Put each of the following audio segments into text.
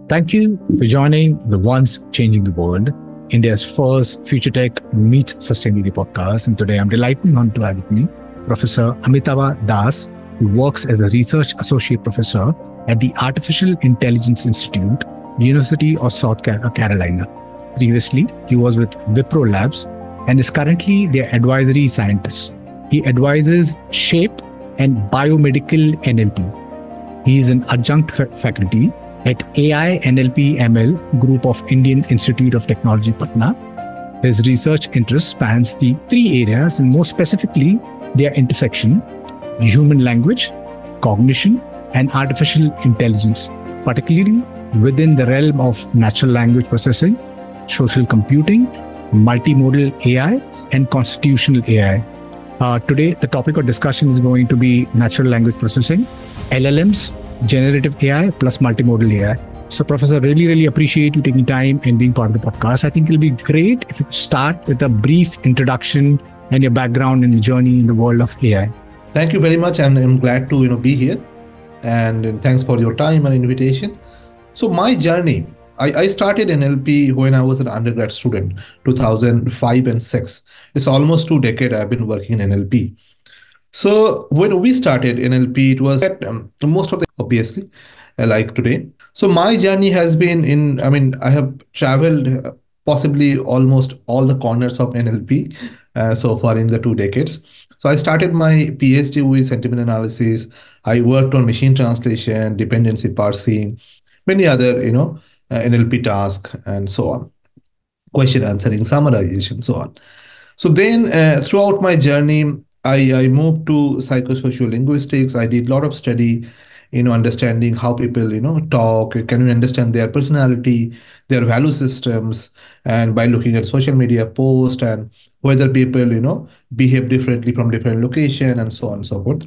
Thank you for joining the Once Changing the World, India's first Future Tech Meets Sustainability podcast. And today I'm delighted to have with me Professor Amitava Das, who works as a research associate professor at the Artificial Intelligence Institute, University of South Carolina. Previously, he was with Wipro Labs and is currently their advisory scientist. He advises SHAPE and biomedical NLP. He is an adjunct faculty at AI NLP ML Group of Indian Institute of Technology, Patna. His research interest spans the three areas, and more specifically, their intersection: human language, cognition, and artificial intelligence, particularly within the realm of natural language processing, social computing, multimodal AI, and constitutional AI. Today, the topic of discussion is going to be natural language processing, LLMs, generative AI plus multimodal AI. So, Professor, really appreciate you taking time and being part of the podcast. I think it'll be great if you start with a brief introduction and your background and journey in the world of AI. Thank you very much, and I'm glad to be here. And thanks for your time and invitation. So my journey, I started NLP when I was an undergrad student, 2005 and 6. It's almost 2 decades I've been working in NLP. So when we started NLP, it was at most of the obviously like today. So my journey has been I have traveled possibly almost all the corners of NLP so far in the 2 decades. So I started my PhD with sentiment analysis. I worked on machine translation, dependency parsing, many other NLP tasks and so on, question answering, summarization, so on. So then throughout my journey, I moved to psychosocial linguistics. I did a lot of study, understanding how people, talk. Can you understand their personality, their value systems, and by looking at social media posts and whether people, behave differently from different location and so on and so forth.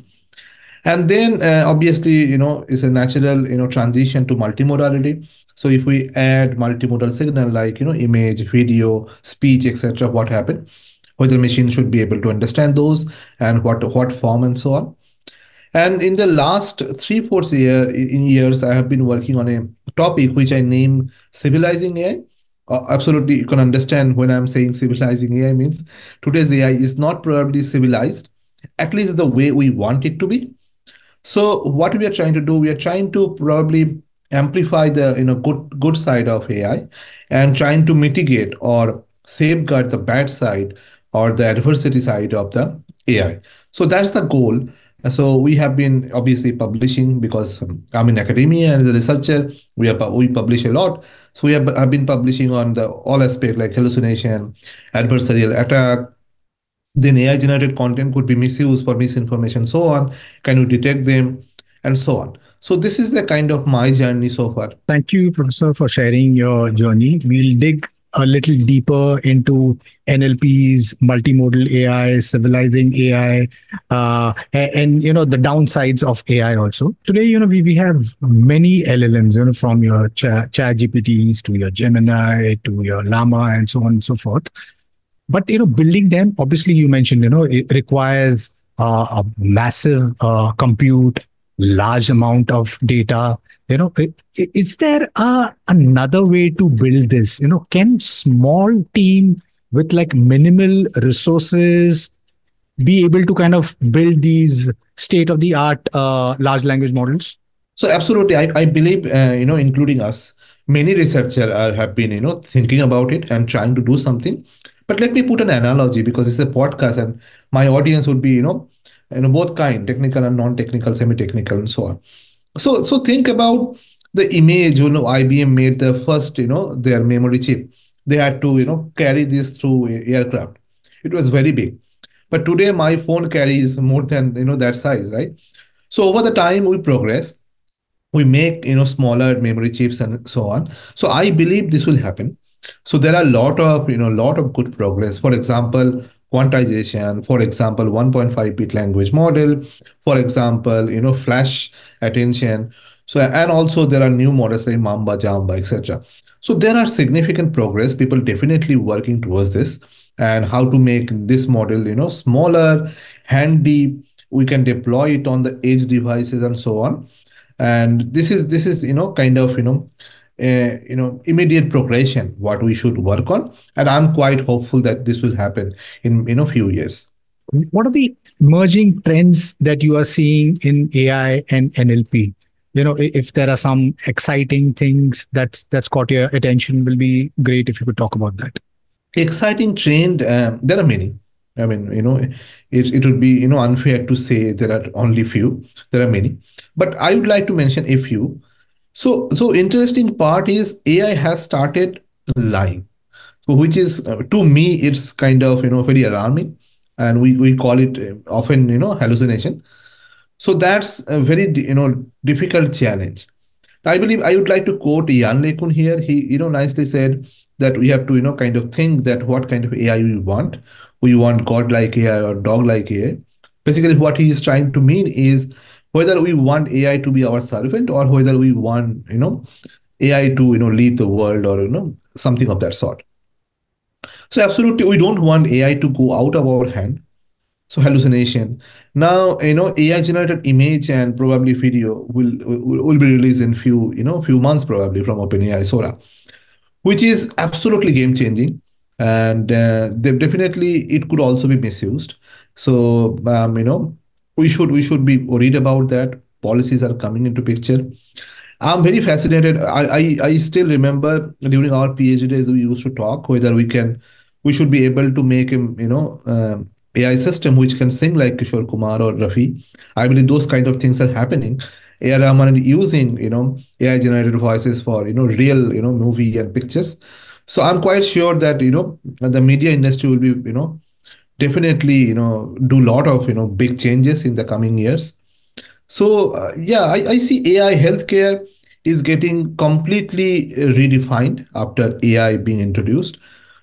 And then obviously, it's a natural, transition to multimodality. So if we add multimodal signal like, image, video, speech, etc., what happened? Whether machine should be able to understand those and what form and so on. And in the last 3-4 years, I have been working on a topic which I name Civilizing AI. Absolutely, you can understand when I'm saying civilizing AI means today's AI is not probably civilized, at least the way we want it to be. So what we are trying to do, we are trying to probably amplify the good side of AI and trying to mitigate or safeguard the bad side or the adversity side of the AI. So that's the goal. So we have been obviously publishing because I'm in academia and as a researcher, we publish a lot. So have been publishing on the all aspect like hallucination, adversarial attack. Then AI generated content could be misused for misinformation, so on. Can you detect them and so on? So this is the kind of my journey so far. Thank you, Professor, for sharing your journey. We'll dig a little deeper into NLP's multimodal AI, civilizing AI, and the downsides of AI also. Today, we have many LLMs, from your chat GPTs to your Gemini to your Llama and so on and so forth. But building them, obviously, you mentioned, it requires a massive compute, large amount of data. Is there another way to build this? Can small team with like minimal resources be able to kind of build these state of the art large language models? So absolutely, I believe including us, many researchers have been thinking about it and trying to do something. But let me put an analogy because it's a podcast and my audience would be both kind, technical and non-technical, semi-technical, and so on. So think about the image. IBM made the first their memory chip. They had to carry this through aircraft. It was very big. But today my phone carries more than that size, right? So over the time we progress, we make smaller memory chips and so on. So I believe this will happen. So there are a lot of good progress. For example, quantization, for example, 1.5-bit language model, for example, flash attention. So and also there are new models like Mamba, Jamba, etc. So there are significant progress. People definitely working towards this and how to make this model smaller, handy. We can deploy it on the edge devices and so on. And this is kind of immediate progression what we should work on, and I'm quite hopeful that this will happen in few years. What are the emerging trends that you are seeing in AI and NLP? If there are some exciting things that's caught your attention, will be great if you could talk about that. Exciting trend, there are many. I mean, it would be unfair to say there are only few. There are many, but I would like to mention a few. So interesting part is AI has started lying. So which is, to me, it's kind of very alarming, and we call it often hallucination. So that's a very difficult challenge. I believe I would like to quote Jan Lekun here. He nicely said that we have to kind of think that what kind of AI we want. We want God-like AI or dog-like AI. Basically, what he is trying to mean is whether we want AI to be our servant or whether we want AI to lead the world, or something of that sort. So absolutely, we don't want AI to go out of our hand. So hallucination. Now AI generated image and probably video will be released in few months probably from OpenAI Sora, which is absolutely game changing, and definitely it could also be misused. So we should be worried about that. Policies are coming into picture. I'm very fascinated. I still remember during our PhD days we used to talk whether we should be able to make him AI system which can sing like Kishore Kumar or Rafi. I believe those kind of things are happening. AI Rahman is using AI generated voices for real movie and pictures. So I'm quite sure that the media industry will be definitely do a lot of big changes in the coming years. So yeah, I see AI healthcare is getting completely redefined after AI being introduced.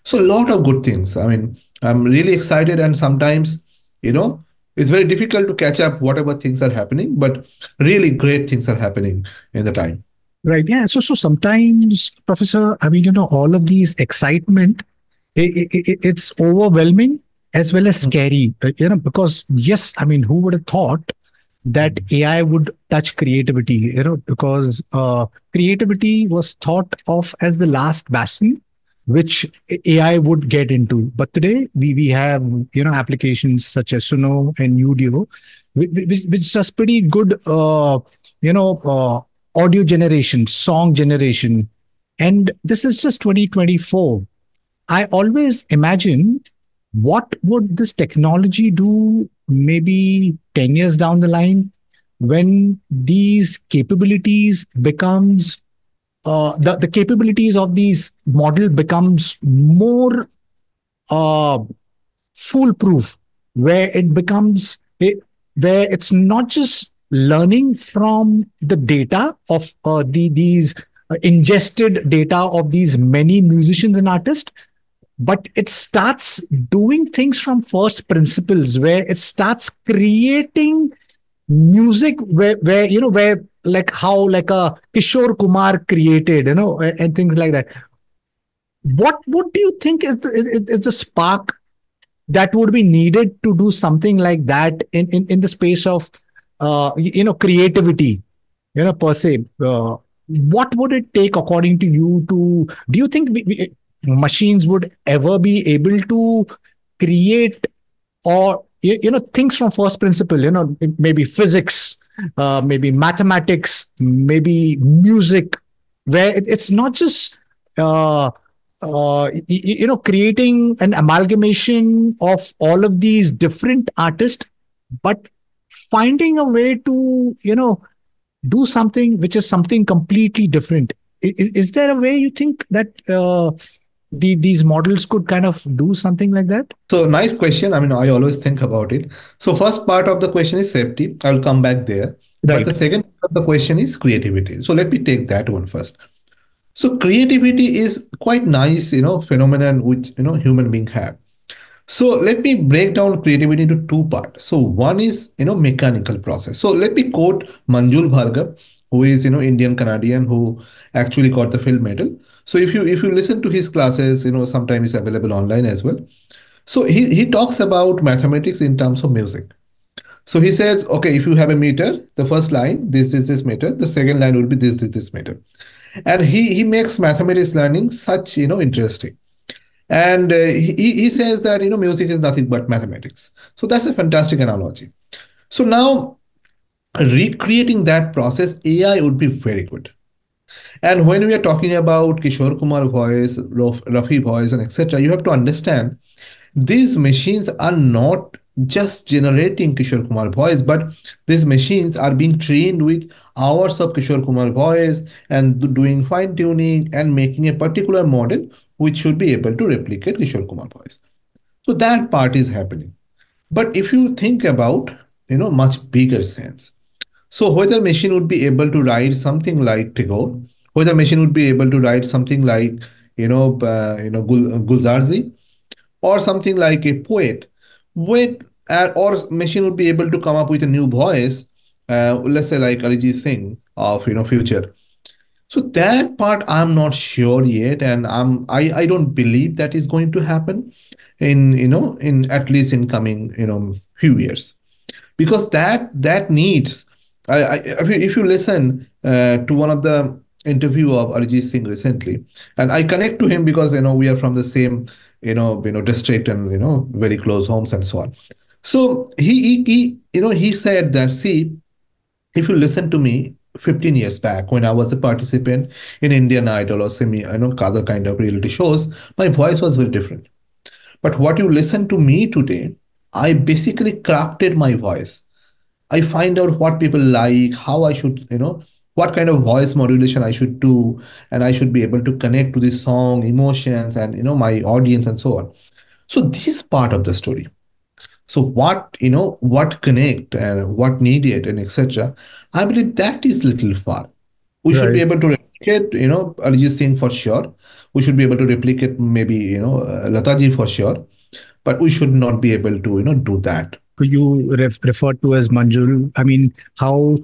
So a lot of good things. I mean, I'm really excited, and sometimes it's very difficult to catch up whatever things are happening, but really great things are happening in the time. Right. Yeah. So sometimes, Professor, I mean, all of these excitement, it's overwhelming as well as scary. Because yes, I mean, who would have thought that AI would touch creativity? Because creativity was thought of as the last bastion which AI would get into. But today we have applications such as Suno and Udio, which does pretty good audio generation, song generation, and this is just 2024. I always imagine what would this technology do maybe 10 years down the line when these capabilities becomes the capabilities of these model becomes more uh, foolproof, where it becomes where it's not just learning from the data of these ingested data of these many musicians and artists, but it starts doing things from first principles, where it starts creating music where where like how like a Kishore Kumar created, and things like that. What do you think is the spark that would be needed to do something like that in the space of creativity, per se? What would it take according to you to do you think machines would ever be able to create, or things from first principle, maybe physics, maybe mathematics, maybe music, where it's not just creating an amalgamation of all of these different artists, but finding a way to do something which is something completely different. Is there a way you think that these models could kind of do something like that? So nice question. I mean, I always think about it. So first part of the question is safety. I'll come back there. But the Right. second part of the question is creativity. So let me take that one first. So creativity is quite nice, phenomenon which human being have. So let me break down creativity into two parts. So one is mechanical process. So let me quote Manjul Bhargava, who is Indian Canadian, who actually got the film medal. So if you listen to his classes, sometimes it's available online as well. So he talks about mathematics in terms of music. So he says, okay, if you have a meter, the first line this meter, the second line will be this meter. And he makes mathematics learning such interesting. And he says that music is nothing but mathematics. So that's a fantastic analogy. So now recreating that process, AI would be very good. And when we are talking about Kishore Kumar voice, Rafi voice, and etc., you have to understand these machines are not just generating Kishore Kumar voice, but these machines are being trained with hours of Kishore Kumar voice and doing fine tuning and making a particular model which should be able to replicate Kishore Kumar voice. So that part is happening. But if you think about much bigger sense, so whether machine would be able to write something like Tagore, whether machine would be able to write something like Gulzarzi, or something like a poet, with or machine would be able to come up with a new voice, let's say like Arijit Singh of future. So that part I'm not sure yet, and I don't believe that is going to happen in in at least in coming few years, because that needs if you listen to one of the interview of Arijit Singh recently, and I connect to him because we are from the same district and very close homes and so on. So he said that, see, if you listen to me 15 years back when I was a participant in Indian Idol or semi other kind of reality shows, my voice was very different. But what you listen to me today, I basically crafted my voice. I find out what people like, how I should, what kind of voice modulation I should do, and I should be able to connect to the song, emotions, and my audience and so on. So this part of the story. So what connect and what needed and etc. I believe that is little far. We should be Right. able to replicate, Arijit Singh for sure. We should be able to replicate maybe Lataji for sure, but we should not be able to do that. You referred to as Manjul. I mean, how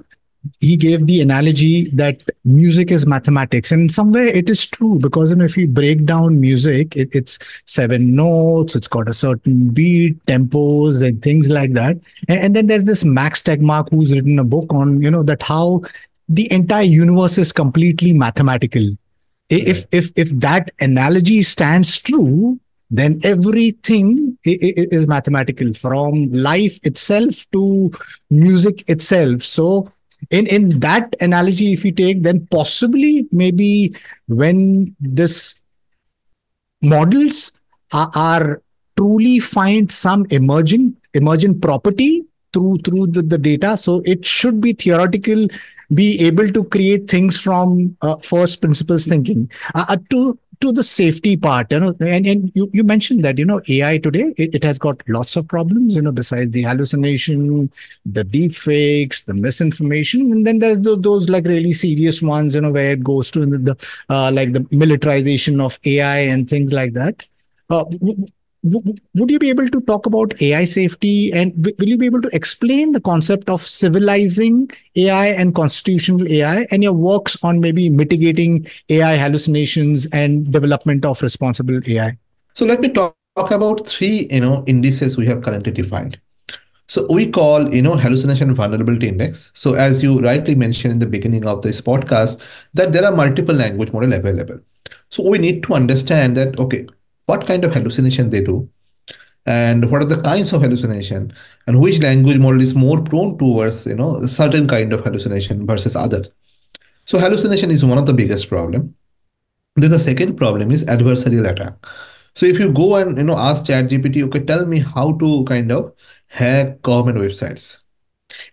he gave the analogy that music is mathematics, and in some way it is true, because if you break down music, it's seven notes, it's got a certain beat, tempos, and things like that. And then there's this Max Tegmark who's written a book on that how the entire universe is completely mathematical. if Right. if that analogy stands true, then everything is mathematical, from life itself to music itself. So in that analogy, if we take, then possibly maybe when this models are truly find some emergent property through the data, so it should be theoretical, be able to create things from first principles thinking to the safety part. And you mentioned that AI today, it has got lots of problems, besides the hallucination, the deep fakes, the misinformation, and then there's those like really serious ones, where it goes to like the militarization of AI and things like that. Would you be able to talk about AI safety, and will you be able to explain the concept of civilizing AI and constitutional AI, and your works on maybe mitigating AI hallucinations and development of responsible AI? So let me talk about three indices we have currently defined. So we call hallucination vulnerability index. So as you rightly mentioned in the beginning of this podcast, that there are multiple language model available. So we need to understand that, okay, what kind of hallucination they do, and what are the kinds of hallucination, and which language model is more prone towards a certain kind of hallucination versus other. So hallucination is one of the biggest problem. Then the second problem is adversarial attack. So if you go and ask ChatGPT, okay, tell me how to kind of hack government websites,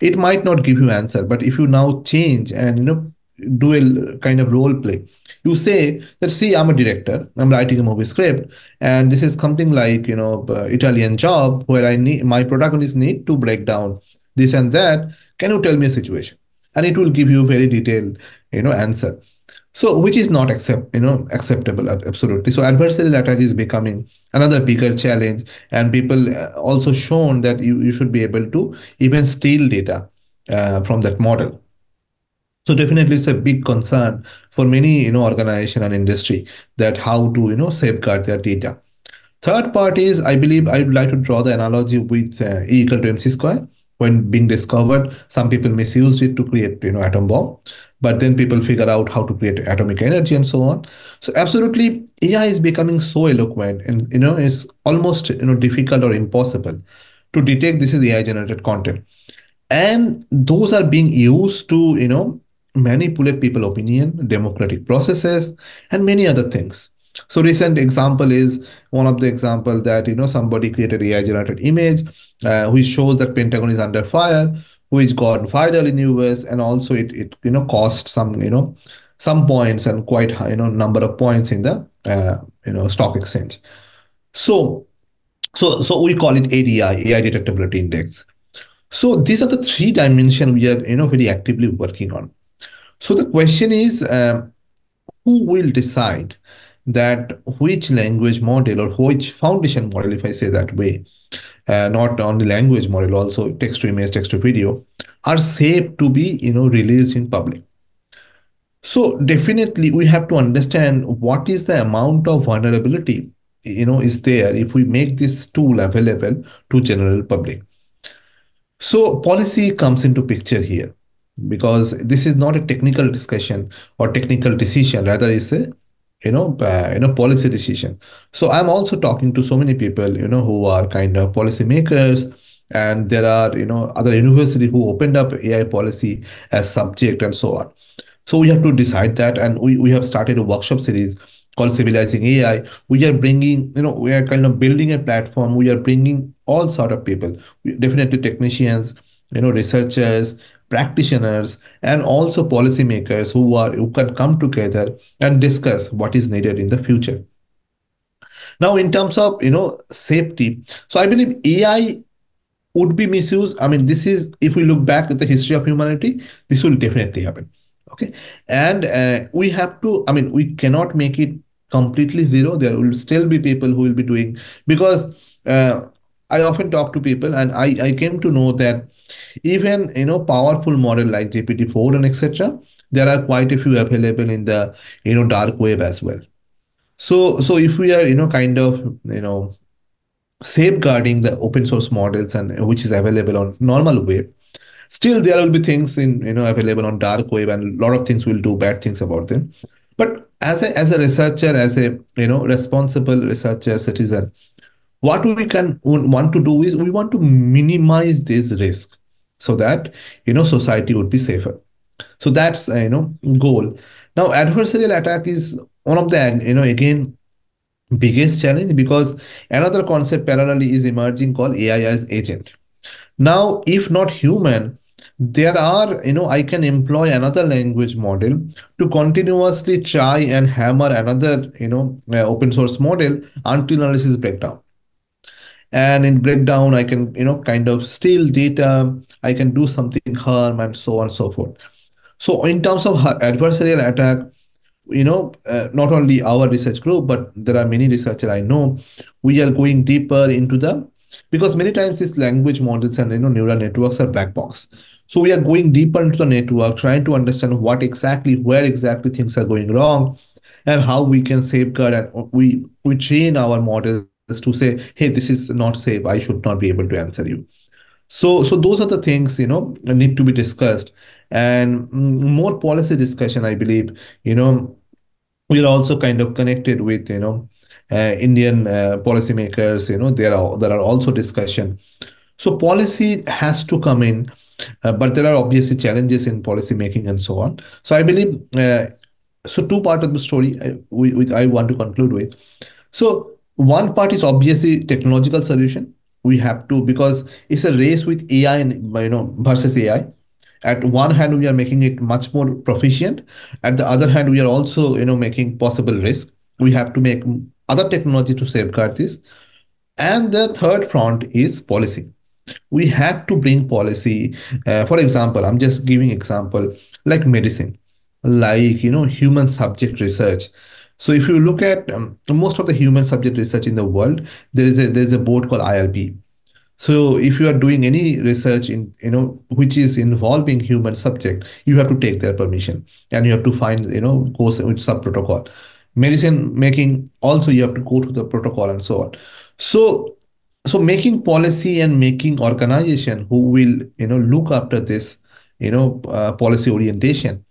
it might not give you answer. But if you now change and do a kind of role play, you say that, see, I'm a director, I'm writing a movie script, and this is something like Italian Job, where I need my protagonist need to break down this and that. Can you tell me a situation? And it will give you very detailed answer. So which is not acceptable, absolutely. So adversarial attack is becoming another bigger challenge, and people also shown that you should be able to even steal data from that model. So definitely it's a big concern for many organization and industry, that how to safeguard their data. Third part is, I believe I would like to draw the analogy with E equal to MC square. When being discovered, some people misused it to create atom bomb. but then people figure out how to create atomic energy and so on. So absolutely, AI is becoming so eloquent, and it's almost difficult or impossible to detect this is AI generated content, and those are being used to manipulate people opinion, democratic processes, and many other things. So recent example is one of the example that somebody created AI generated image which shows that Pentagon is under fire, which got viral in US, and also it cost some some points and quite high number of points in the stock exchange. So so we call it ADI, AI detectability index. So these are the three dimensions we are very actively working on. So the question is, who will decide that which language model or which foundation model, if I say that way, not only language model, also text to image, text to video, are safe to be released in public. So definitely we have to understand what is the amount of vulnerability is there if we make this tool available to general public. So policy comes into picture here because this is not a technical discussion or technical decision, rather it's a policy decision. So I'm also talking to so many people who are kind of policy makers, and there are other university who opened up AI policy as subject and so on. So we have to decide that, and we have started a workshop series called Civilizing AI. We are bringing, we are kind of building a platform. We are bringing all sort of people, definitely technicians, researchers, practitioners, and also policymakers who can come together and discuss what is needed in the future. Now, in terms of safety, so I believe AI would be misused. I mean, this is, if we look back at the history of humanity, this will definitely happen. Okay. And we have to, I mean, we cannot make it completely zero. There will still be people who will be doing, because I often talk to people, and I came to know that even powerful model like GPT-4 and etc., there are quite a few available in the dark web as well. So if we are kind of safeguarding the open source models and which is available on normal web, still there will be things in available on dark web, and a lot of things will do bad things about them. But as a researcher, as a responsible researcher citizen, what we can want to do is we want to minimize this risk so that society would be safer. So that's goal. Now adversarial attack is one of the again biggest challenge, because another concept parallelly is emerging called AI as agent. Now, if not human, there are, I can employ another language model to continuously try and hammer another, open source model until analysis breakdown. And in breakdown, I can, kind of steal data, I can do something harm, and so on and so forth. So in terms of adversarial attack, not only our research group, but there are many researchers I know, we are going deeper into the, because many times these language models and neural networks are black box. So we are going deeper into the network, trying to understand where exactly things are going wrong, and how we can safeguard, and we train our models to say, hey, this is not safe, I should not be able to answer you. So those are the things need to be discussed, and more policy discussion, I believe. We are also kind of connected with Indian policymakers. There are also discussion. So policy has to come in, but there are obviously challenges in policy making and so on. So I believe, so two part of the story I want to conclude with. So one part is obviously technological solution. We have to, because it's a race with AI and versus AI. At one hand, we are making it much more proficient. At the other hand, we are also making possible risk. We have to make other technology to safeguard this. And the third front is policy. We have to bring policy. For example, I'm just giving example like medicine, like human subject research. So if you look at most of the human subject research in the world, there is a board called IRB. So if you are doing any research in which is involving human subject, you have to take their permission, and you have to find go with sub protocol. Medicine making also, you have to go to the protocol and so on. So making policy and making organization who will look after this policy orientation.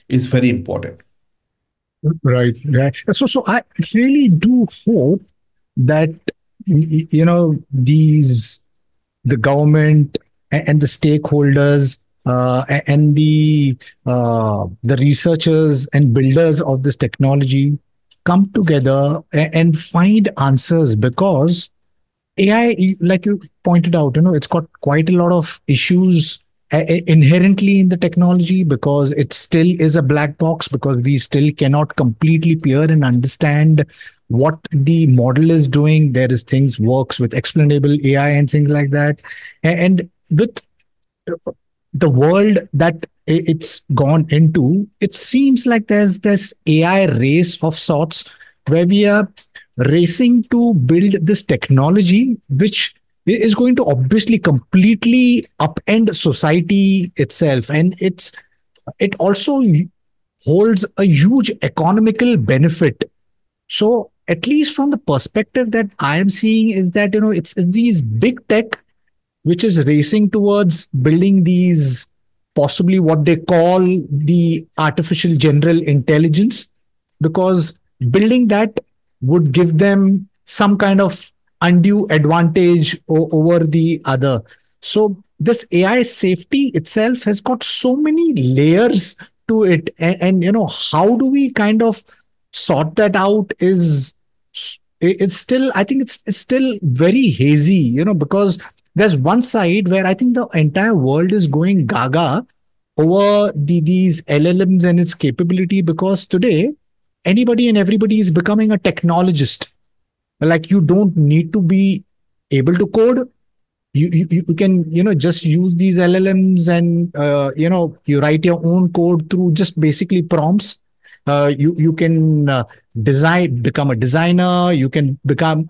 is very important. Right. Right. So I really do hope that these the government and the stakeholders and the researchers and builders of this technology come together and find answers, because AI, like you pointed out, it's got quite a lot of issues inherently in the technology, because it still is a black box, because we still cannot completely peer and understand what the model is doing. There is things works with explainable AI and things like that. And with the world that it's gone into, it seems like there's this AI race of sorts, where we are racing to build this technology which is going to obviously completely upend society itself. And it also holds a huge economical benefit. So at least from the perspective that I am seeing, is that it's these big tech which is racing towards building these, possibly what they call the artificial general intelligence, because building that would give them some kind of undue advantage over the other. So this AI safety itself has got so many layers to it, and how do we kind of sort that out is, it's still, I think it's still very hazy, because there's one side where I think the entire world is going gaga over these LLMs and its capability, because today anybody and everybody is becoming a technologist. Like, you don't need to be able to code. You can just use these LLMs, and you write your own code through just basically prompts. You can become a designer. You can become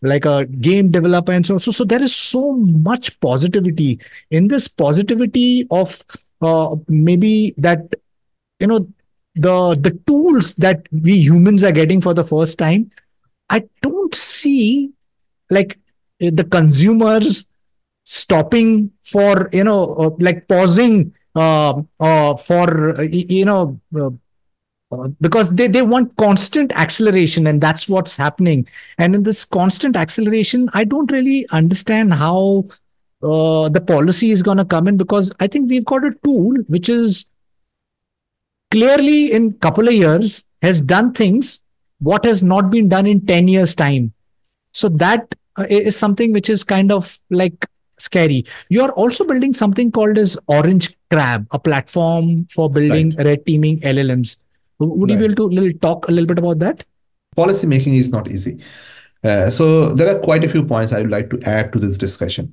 like a game developer, and so there is so much positivity in this positivity of maybe that you know the tools that we humans are getting for the first time. I don't see, like, the consumers stopping for like pausing for because they want constant acceleration, and that's what's happening. And in this constant acceleration, I don't really understand how the policy is going to come in, because I think we've got a tool which is clearly in couple of years has done things what has not been done in 10 years time. So that is something which is kind of like scary. You are also building something called as Orange Crab, a platform for Right. building red teaming LLMs. Would you be able Right. to talk a little bit about that? Policy making is not easy. So there are quite a few points I would like to add to this discussion.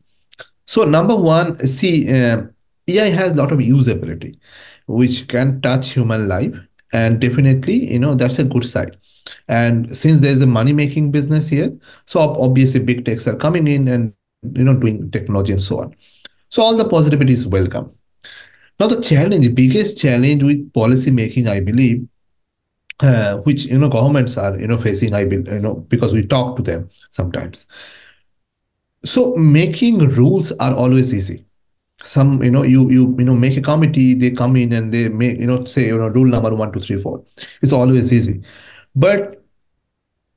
So number one, see, AI has a lot of usability, which can touch human life, and definitely, that's a good side. And since there's a money making business here, so obviously big techs are coming in and doing technology and so on. So all the positivity is welcome. Now the challenge, the biggest challenge with policy making, I believe, which governments are facing, I believe, because we talk to them sometimes. So making rules are always easy. Some you make a committee, they come in and they make say rule number 1 2 3 4. It's always easy, but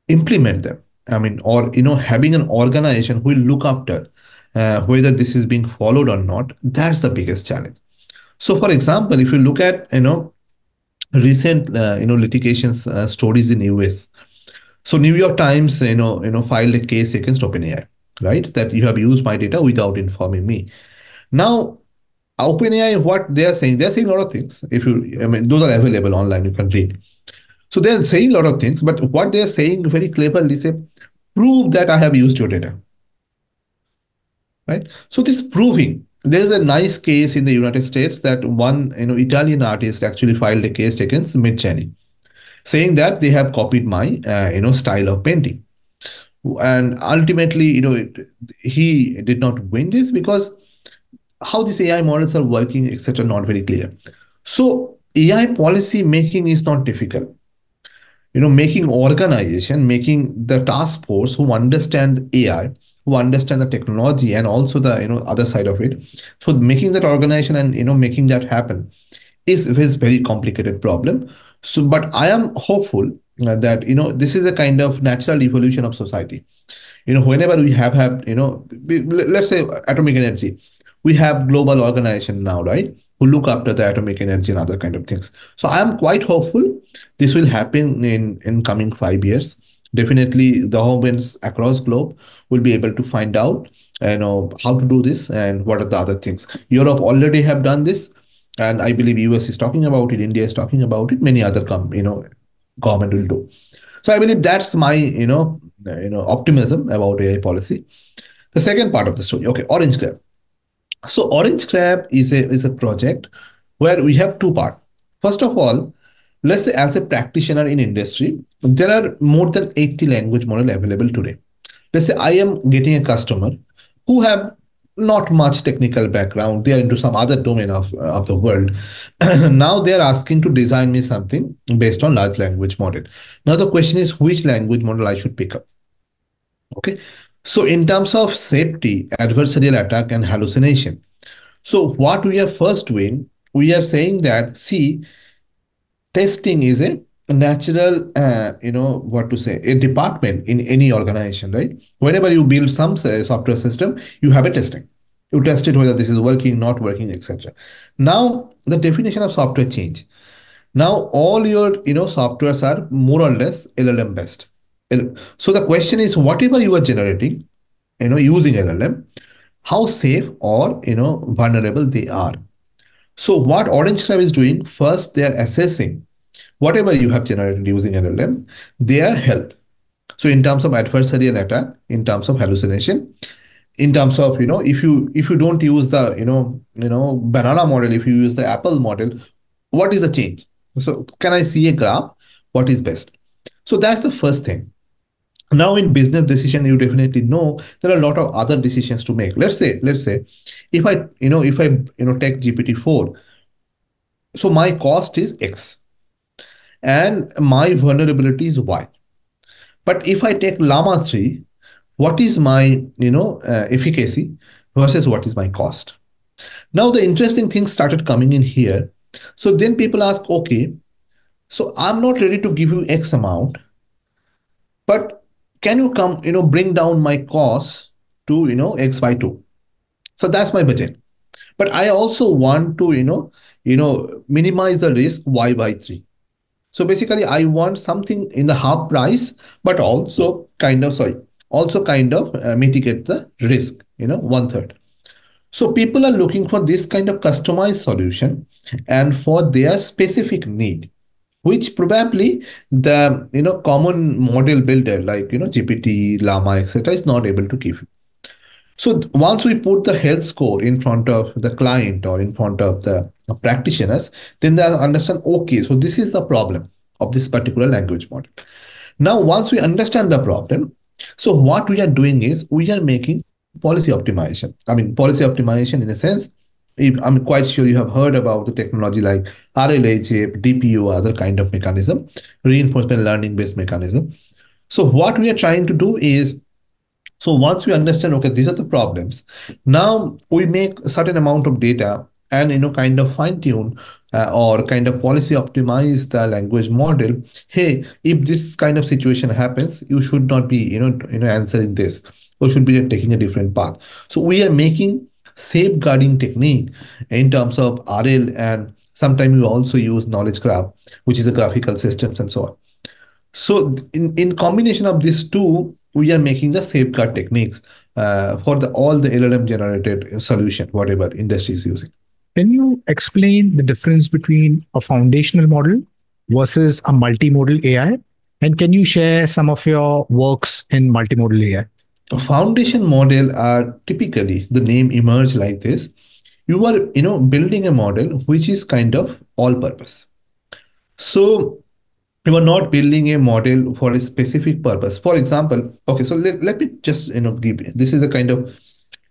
implement them, I mean, or having an organization who will look after whether this is being followed or not, that's the biggest challenge. So for example, if you look at recent litigations stories in US. So New York Times filed a case against OpenAI, right, that you have used my data without informing me. Now OpenAI, what they're saying a lot of things. If you, I mean, those are available online, you can read. So they're saying a lot of things, but what they're saying very cleverly, say, prove that I have used your data, right? So this proving, there's a nice case in the United States that one Italian artist actually filed a case against Midjourney, saying that they have copied my style of painting, and ultimately he did not win this because how these AI models are working, etc., not very clear. So AI policy making is not difficult. Making organization, making the task force who understand AI, who understand the technology and also the other side of it. So making that organization and making that happen is very complicated problem. So, but I am hopeful that this is a kind of natural evolution of society. Whenever we have had, let's say atomic energy, we have global organization now, right, who look after the atomic energy and other kind of things. So I am quite hopeful this will happen in coming 5 years. Definitely the governments across globe will be able to find out how to do this and what are the other things. Europe already have done this, and I believe US is talking about it, India is talking about it, many other government will do. So I believe that's my optimism about AI policy. The second part of the story, okay, Orange Grab. So Orange Grab is a project where we have two parts. First of all, let's say as a practitioner in industry, there are more than 80 language model available today. Let's say I am getting a customer who have not much technical background. They are into some other domain of the world. Now they are asking to design me something based on large language model. Now the question is which language model I should pick up. Okay. So in terms of safety, adversarial attack and hallucination. So what we are first doing, we are saying that, see, testing is a natural, what to say, a department in any organization, right? Whenever you build some software system, you have a testing. You test it whether this is working, not working, etc. Now the definition of software change. Now all your softwares are more or less LLM based. So the question is, whatever you are generating, using LLM, how safe or vulnerable they are. So what Orange Grab is doing, first they are assessing whatever you have generated using LLM, their health. So in terms of adversarial attack, in terms of hallucination, in terms of if you don't use the banana model, if you use the Apple model, what is the change? So can I see a graph? What is best? So that's the first thing. Now in business decision, you definitely know there are a lot of other decisions to make. Let's say if I take GPT-4, so my cost is X and my vulnerability is Y. But if I take Llama 3, what is my efficacy versus what is my cost? Now the interesting things started coming in here. So then people ask, okay, so I'm not ready to give you X amount, but can you come, bring down my cost to, X by 2? So that's my budget. But I also want to, minimize the risk Y by 3. So basically I want something in the half price, but also kind of mitigate the risk, one third. So people are looking for this kind of customized solution and for their specific need, which probably the common model builder like GPT, Llama, etc. is not able to give you. So once we put the health score in front of the client or in front of the practitioners, then they understand, okay, so this is the problem of this particular language model. Now, once we understand the problem, so what we are doing is we are making policy optimization. I mean, policy optimization in a sense, I'm quite sure you have heard about the technology like RLHF, DPU, other kind of mechanism, reinforcement learning based mechanism. So what we are trying to do is, so once we understand, okay, these are the problems, now we make a certain amount of data and kind of fine tune or kind of policy optimize the language model. Hey, if this kind of situation happens, you should not be answering this, or should be taking a different path. So we are making safeguarding technique in terms of RL, and sometimes we also use knowledge graph, which is a graphical systems and so on. So in combination of these two, we are making the safeguard techniques for all the LLM generated solution, whatever industry is using. Can you explain the difference between a foundational model versus a multimodal AI? And can you share some of your works in multimodal AI? A foundation model are typically, the name emerge like this. You are building a model which is kind of all purpose. So you are not building a model for a specific purpose. For example, okay, so let me just give, this is a kind of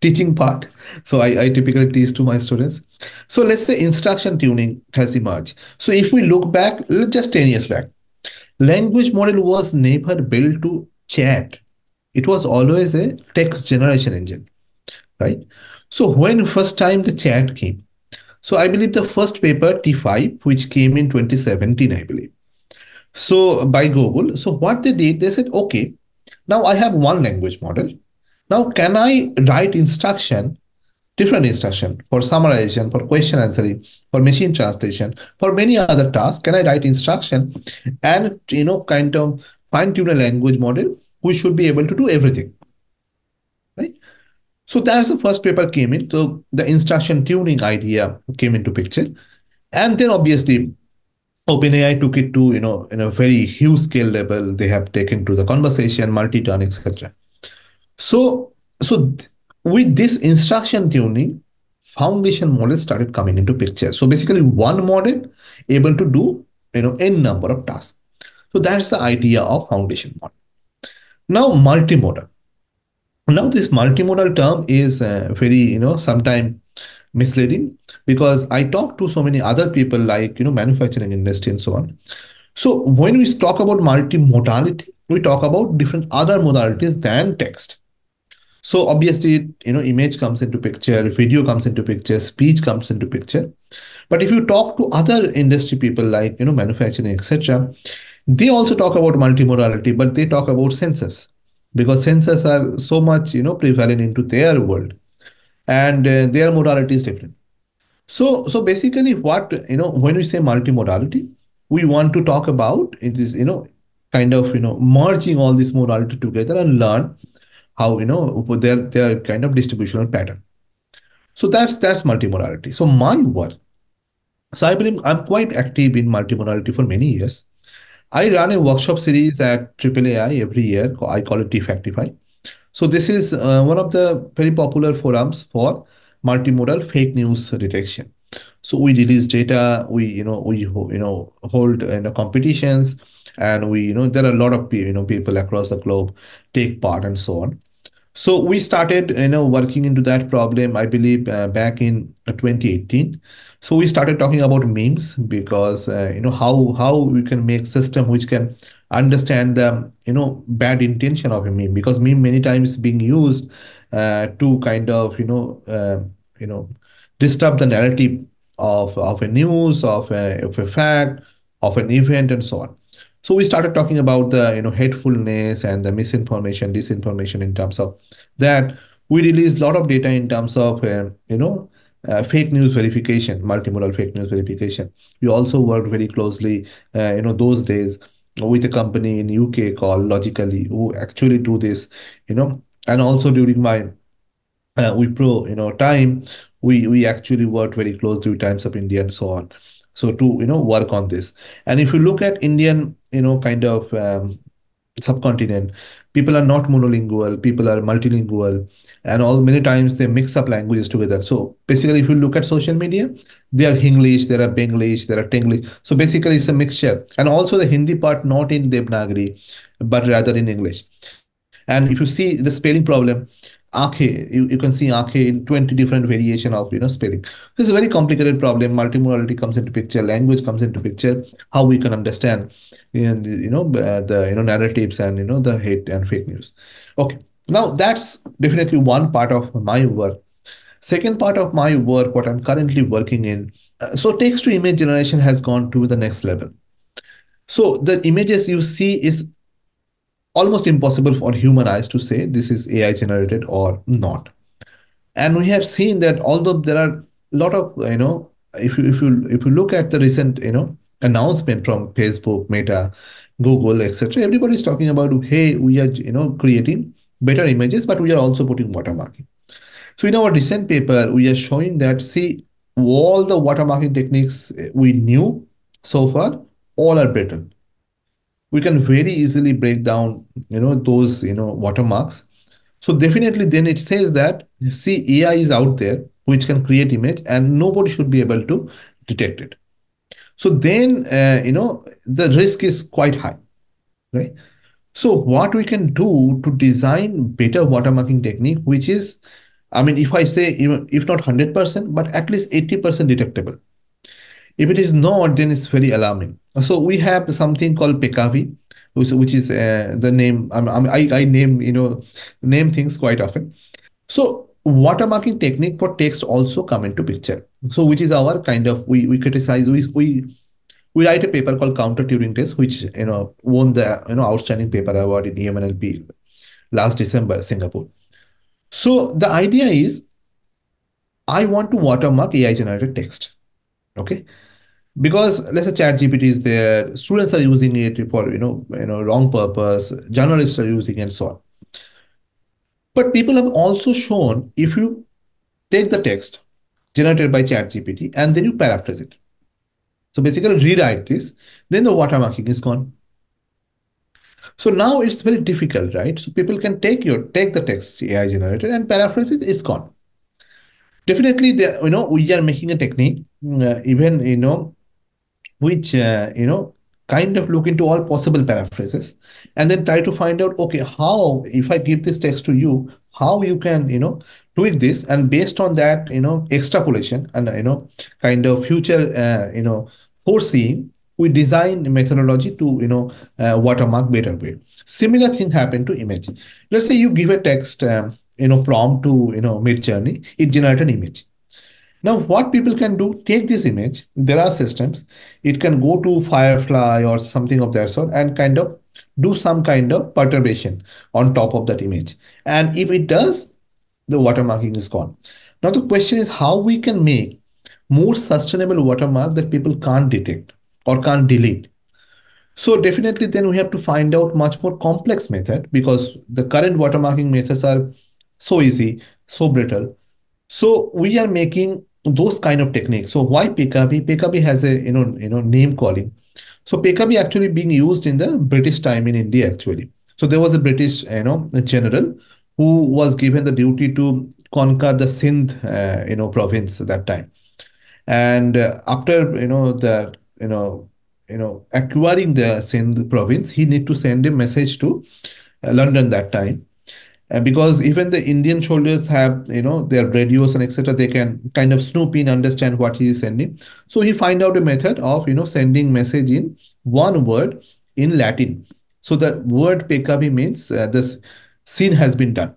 teaching part. So I typically teach to my students. So let's say instruction tuning has emerged. So if we look back, just 10 years back, language model was never built to chat. It was always a text generation engine, right? So when first time the chat came, So I believe the first paper, T5, which came in 2017, I believe. So by Google. So what they did, they said, okay, now I have one language model. Now can I write instruction, different instruction for summarization, for question answering, for machine translation, for many other tasks? Can I write instruction and kind of fine tune a language model which should be able to do everything, right? So that's the first paper came in. So the instruction tuning idea came into picture, and then obviously OpenAI took it to in a very huge scale level. They have taken to the conversation, multi-turn, etc. So with this instruction tuning, foundation models started coming into picture. So basically, one model able to do n number of tasks. So that's the idea of foundation model. Now multimodal. Now this multimodal term is very sometimes misleading, because I talk to so many other people like manufacturing industry and so on. So when we talk about multimodality, we talk about different other modalities than text. So obviously, image comes into picture, video comes into picture, speech comes into picture. But if you talk to other industry people like manufacturing, etc., they also talk about multimodality, but they talk about sensors, because sensors are so much prevalent into their world, and their modality is different. So basically, what when we say multimodality, we want to talk about it is kind of merging all this modality together and learn how their kind of distributional pattern. So that's multimodality. So my work. So I believe I'm quite active in multimodality for many years. I run a workshop series at AAAI every year. I call it Defactify. So this is one of the very popular forums for multimodal fake news detection. So we release data, we hold competitions, and we there are a lot of people across the globe take part and so on. So we started, working into that problem, I believe, back in 2018. So we started talking about memes, because how we can make system which can understand the bad intention of a meme, because meme many times being used to kind of you know disturb the narrative of a news, of a fact, of an event, and so on. So we started talking about the hatefulness and the misinformation, disinformation in terms of that. We released a lot of data in terms of fake news verification, multimodal fake news verification. We also worked very closely, those days, with a company in UK called Logically, who actually do this, and also during my Wipro, time, we actually worked very closely with Times of India and so on. So to work on this, and if you look at Indian, kind of subcontinent, people are not monolingual, people are multilingual, and all many times they mix up languages together. So basically, if you look at social media, there are English, there are Benglish, there are Tenglish. So basically, it's a mixture, and also the Hindi part not in Devanagari, but rather in English. And if you see the spelling problem, Aakhe, you can see Aakhe in 20 different variation of spelling. So it's a very complicated problem. Multimodality comes into picture, language comes into picture, how we can understand the narratives and the hate and fake news. Okay, now that's definitely one part of my work. Second part of my work, what I'm currently working in, so text to image generation has gone to the next level. So the images you see is almost impossible for human eyes to say this is AI generated or not. And we have seen that although there are a lot of if you look at the recent announcement from Facebook, Meta, Google, etc., everybody is talking about, hey, we are creating better images, but we are also putting watermarking. So in our recent paper, we are showing that, see, all the watermarking techniques we knew so far, all are better. We can very easily break down those watermarks. So definitely then it says that, see, AI is out there which can create image and nobody should be able to detect it. So then the risk is quite high, right? So what we can do to design better watermarking technique, which is, I mean, if I say, if not 100%, but at least 80% detectable. If it is not, then it's very alarming. So we have something called Pekavi, which is the name. I name name things quite often. So watermarking technique for text also come into picture. So which is our kind of, we criticize, we write a paper called counter Turing test, which won the outstanding paper award in EMNLP last December, Singapore. So the idea is, I want to watermark AI generated text. Okay, because let's say chat gpt is there, students are using it for wrong purpose, journalists are using it, and so on. But people have also shown, if you take the text generated by chat gpt and then you paraphrase it, so basically rewrite this, then the watermarking is gone. So now it's very difficult, right? So people can take the text AI generated and paraphrase it, it's gone. Definitely, we are making a technique, even which kind of look into all possible paraphrases, and then try to find out, okay, how, if I give this text to you, how you can tweak this, and based on that extrapolation and kind of future foreseeing, we design a methodology to watermark better way. Similar thing happened to image. Let's say you give a text prompt to Mid Journey, it generate an image. Now, what people can do, take this image, there are systems, it can go to Firefly or something of that sort and kind of do some kind of perturbation on top of that image. And if it does, the watermarking is gone. Now, the question is how we can make more sustainable watermark that people can't detect or can't delete. So definitely then we have to find out much more complex method, because the current watermarking methods are so easy, so brittle. So we are making those kind of techniques. So why Pekabi? Pekabi has a name calling. So Pekabi actually being used in the British time in India actually. So there was a British general who was given the duty to conquer the Sindh province at that time. And after acquiring the Sindh province, he need to send a message to London that time, because even the Indian soldiers have their radios and etc. They can kind of snoop in, understand what he is sending. So he find out a method of sending message in one word in Latin. So the word pekabi means this scene has been done.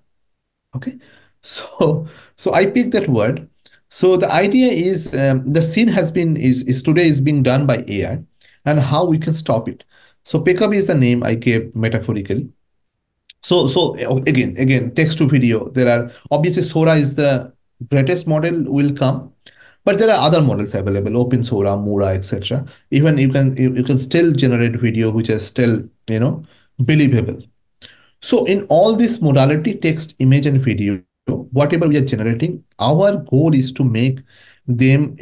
Okay, so I picked that word. So the idea is the scene has been is today is being done by AI, and how we can stop it. So pekabi is the name I gave metaphorically. So again, text to video. There are obviously Sora is the greatest model will come, but there are other models available, Open Sora, Mura, etc. Even you can still generate video which is still believable. So in all this modality, text, image, and video, whatever we are generating, our goal is to make them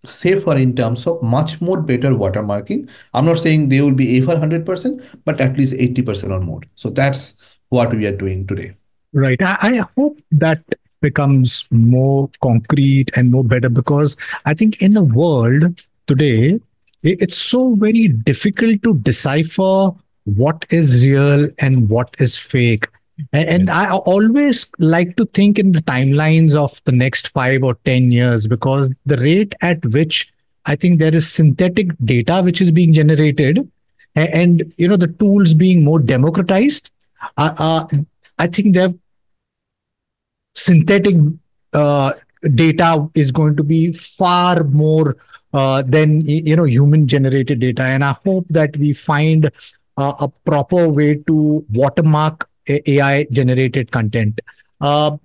safer in terms of much more better watermarking. I'm not saying they will be ever 100%, but at least 80% or more. So that's what we are doing today. Right. I hope that becomes more concrete and more better, because I think in the world today, it's so very difficult to decipher what is real and what is fake. And Yes. I always like to think in the timelines of the next 5 or 10 years, because the rate at which I think there is synthetic data which is being generated, and the tools being more democratized. I think they have synthetic uh, data is going to be far more than human generated data, and I hope that we find a proper way to watermark AI generated content. uh,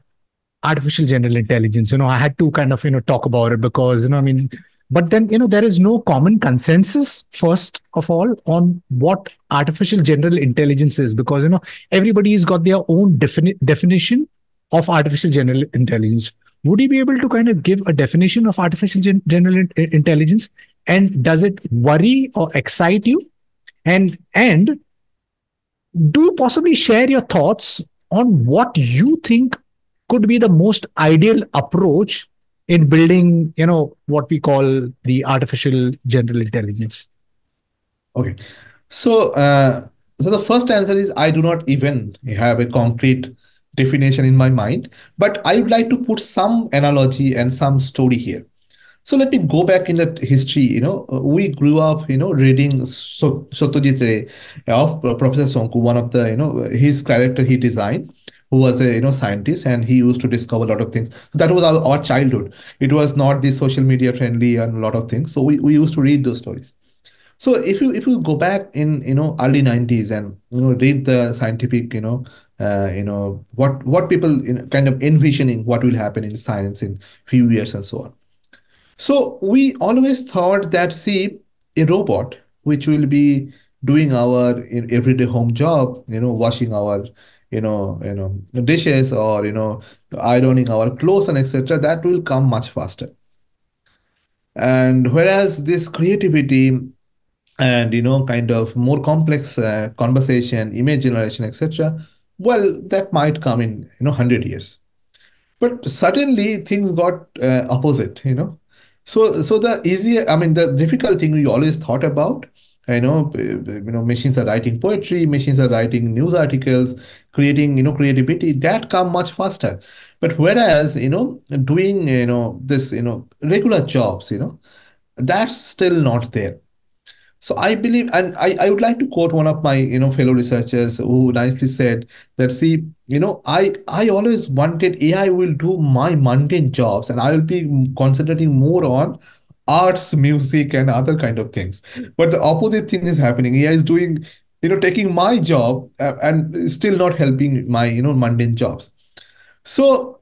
Artificial general intelligence, I had to kind of talk about it, because I mean, but then there is no common consensus, first of all, on what artificial general intelligence is, because everybody's got their own definition of artificial general intelligence. Would you be able to kind of give a definition of artificial general intelligence, and does it worry or excite you, and do possibly share your thoughts on what you think could be the most ideal approach in building, what we call the artificial general intelligence? Okay. So, so the first answer is I do not even have a concrete definition in my mind, but I would like to put some analogy and some story here. So let me go back in the history. We grew up, reading Satyajit Ray of Professor Sonku, one of the, his character he designed. who was a scientist, and he used to discover a lot of things. That was our childhood. It was not this social media friendly and a lot of things. So we used to read those stories. So if you go back in early 90s and read the scientific what people kind of envisioning what will happen in science in few years and so on. So we always thought that, see, a robot which will be doing our everyday home job, washing our dishes, or ironing our clothes and etc., that will come much faster. And whereas this creativity and kind of more complex conversation, image generation, etc., well, that might come in 100 years. But suddenly things got opposite. So the easier, I mean, the difficult thing we always thought about, machines are writing poetry, machines are writing news articles, creating creativity, that come much faster. But whereas doing this regular jobs, that's still not there. So I believe, and I would like to quote one of my fellow researchers who nicely said that, see, I always wanted AI will do my mundane jobs, and I will be concentrating more on arts, music, and other kind of things. But the opposite thing is happening. AI is doing, taking my job and still not helping my mundane jobs. So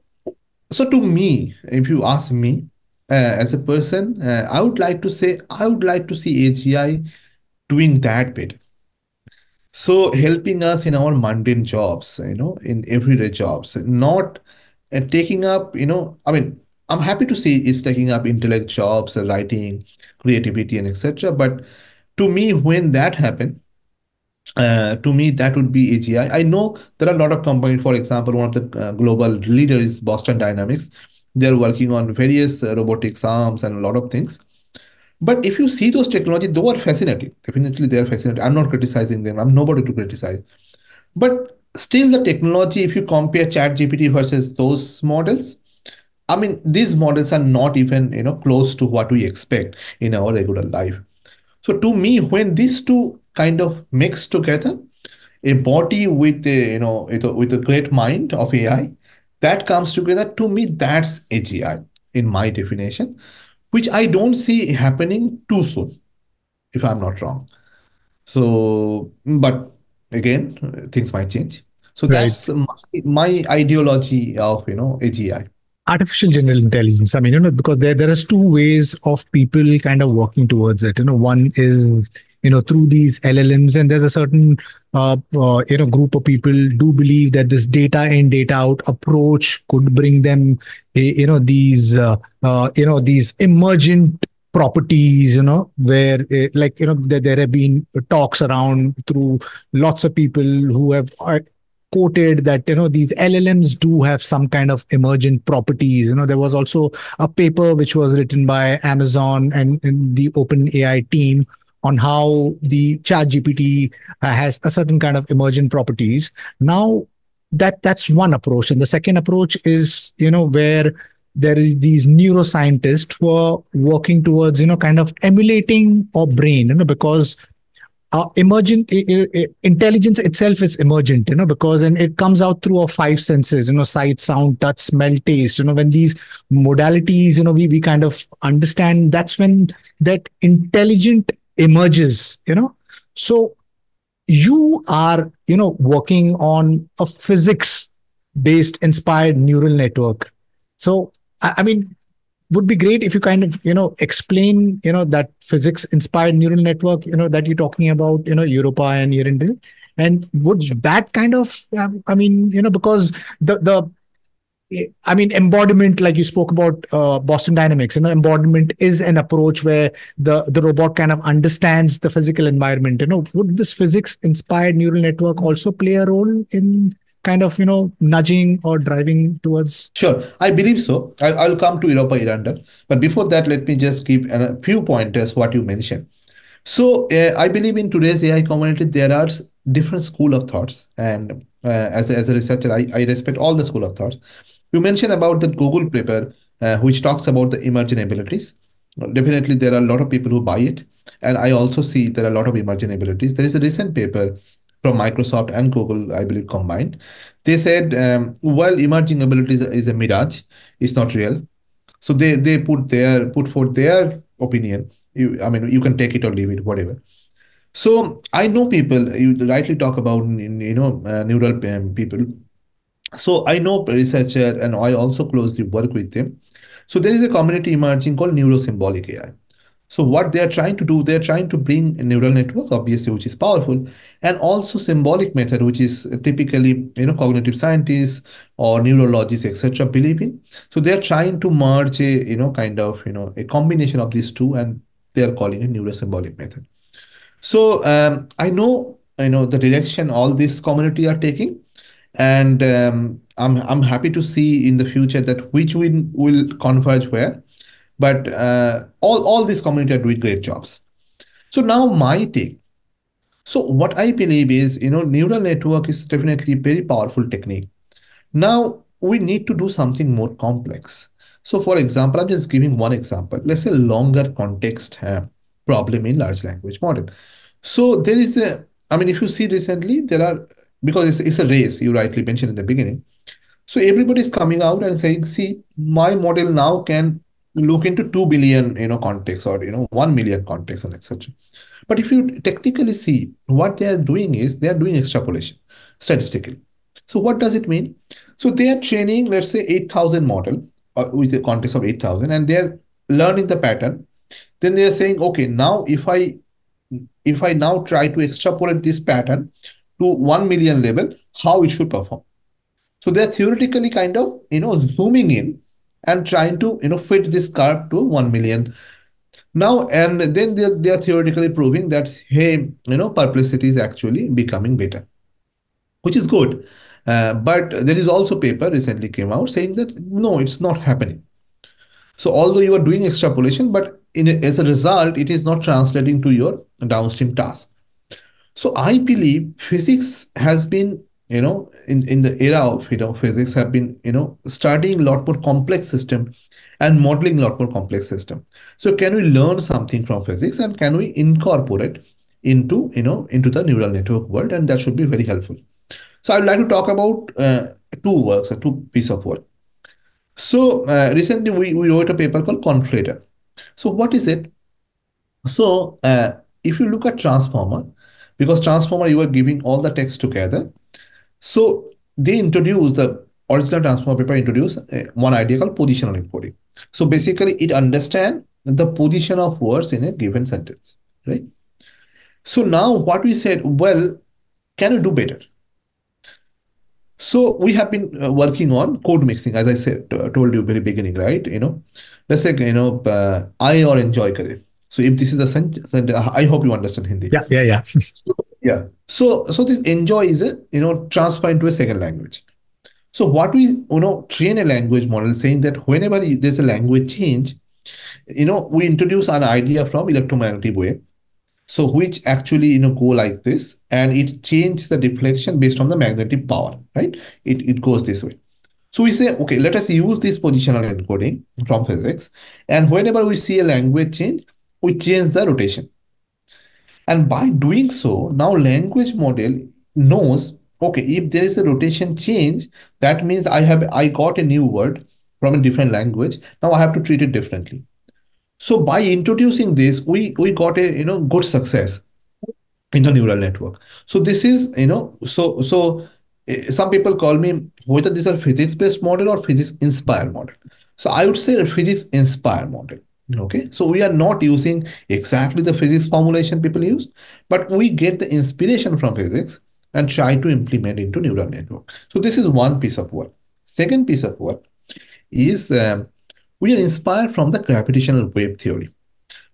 so to me, if you ask me, as a person, I would like to say I would like to see AGI doing that bit. So helping us in our mundane jobs, in everyday jobs, not taking up, I mean, I'm happy to see it's taking up intellect jobs, writing, creativity, and etc. But to me, when that happen, to me, that would be AGI. I know there are a lot of companies. For example, one of the global leaders is Boston Dynamics. They're working on various robotics arms and a lot of things. But if you see those technologies, they are fascinating. Definitely, they are fascinating. I'm not criticizing them. I'm nobody to criticize. But still, the technology, if you compare ChatGPT versus those models, I mean, these models are not even close to what we expect in our regular life. So to me, when these two kind of mix together, a body with a with a great mind of AI, that comes together. To me, that's AGI in my definition, which I don't see happening too soon, if I'm not wrong. So, but again, things might change. So Right. that's my ideology of AGI. Artificial general intelligence, I mean, because there is two ways of people kind of working towards it. One is through these LLMs, and there's a certain group of people do believe that this data in data out approach could bring them these emergent properties, where there have been talks around through lots of people who have quoted that these LLMs do have some kind of emergent properties. There was also a paper which was written by Amazon and the Open AI team on how the chat GPT has a certain kind of emergent properties. Now that's one approach, and the second approach is where there is these neuroscientists who are working towards kind of emulating our brain, because emergent intelligence itself is emergent, because and it comes out through our five senses, sight, sound, touch, smell, taste. When these modalities, we kind of understand, that's when that intelligent emerges. So you are working on a physics based inspired neural network. So I mean, would be great if you kind of explain that physics inspired neural network that you're talking about, Europa and Earendel. And would that kind of I mean, because the I mean, embodiment, like you spoke about Boston Dynamics, embodiment is an approach where the robot kind of understands the physical environment. Would this physics inspired neural network also play a role in kind of nudging or driving towards? Sure, I believe so. I'll come to Europa Iranda, but before that, let me just give a few pointers what you mentioned. So I believe in today's AI community there are different school of thoughts, and as a researcher, I respect all the school of thoughts. You mentioned about the Google paper, which talks about the emergent abilities. Definitely, there are a lot of people who buy it, and I also see there are a lot of emergent abilities. There is a recent paper from Microsoft and Google, I believe combined. They said, well, emerging ability is a mirage, it's not real. So they put forth their opinion. I mean, you can take it or leave it, whatever. So I know people. You rightly talk about neural people. So I know researcher, and I also closely work with them. So there is a community emerging called neurosymbolic AI. So what they are trying to do, they are trying to bring a neural network, obviously, which is powerful, and also symbolic method, which is typically cognitive scientists or neurologists, etc., believe in. So they are trying to merge a kind of a combination of these two, and they are calling it neurosymbolic method. So I know the direction all this community are taking, and I'm happy to see in the future that which will converge where. But all these community are doing great jobs. So now my take. So what I believe is, neural network is definitely a very powerful technique. Now we need to do something more complex. So for example, I'm just giving one example. Let's say longer context problem in large language model. So there is a, I mean, if you see recently, there are, because it's a race, you rightly mentioned in the beginning. So everybody is coming out and saying, see, my model now can look into 2 billion, context, or, 1 million context, and etc. But if you technically see, what they are doing is they are doing extrapolation statistically. So what does it mean? So they are training, let's say 8,000 model with a context of 8,000, and they are learning the pattern. Then they are saying, okay, now if I now try to extrapolate this pattern to 1 million level, how it should perform. So they're theoretically kind of, zooming in and trying to, fit this curve to 1 million. Now, and then they are theoretically proving that, hey, perplexity is actually becoming better, which is good. But there is also paper recently came out saying that, no, it's not happening. So although you are doing extrapolation, but as a result, it is not translating to your downstream task. So I believe physics has been, in the era of, physics have been, studying a lot more complex system and modeling a lot more complex system. So can we learn something from physics, and can we incorporate into the neural network world? And that should be very helpful. So I'd like to talk about two works, two piece of work. So recently we wrote a paper called Conflator. So what is it? So if you look at transformer, because transformer you are giving all the text together. So they introduce the original transformer paper introduce one idea called positional encoding. So basically it understands the position of words in a given sentence, right? So now what we said, well, can you do better? So we have been working on code mixing, as I said, told you very beginning, right? Let's say, I or enjoy kare. So if this is a sentence, I hope you understand Hindi. Yeah. Yeah. So this enjoy is a, transfer into a second language. So what we, train a language model saying that whenever there's a language change, we introduce an idea from electromagnetic wave. So which actually, go like this, and it changes the deflection based on the magnetic power, right? It goes this way. So we say, okay, let us use this positional encoding from physics. And whenever we see a language change, we change the rotation. And by doing so, now language model knows, okay, if there is a rotation change, that means I got a new word from a different language. Now I have to treat it differently. So by introducing this, we got a good success in the neural network. So this is, some people call me whether these are physics-based model or physics-inspired model. So I would say a physics-inspired model. Okay, so we are not using exactly the physics formulation people use, but we get the inspiration from physics and try to implement into neural network. So this is one piece of work. Second piece of work is we are inspired from the gravitational wave theory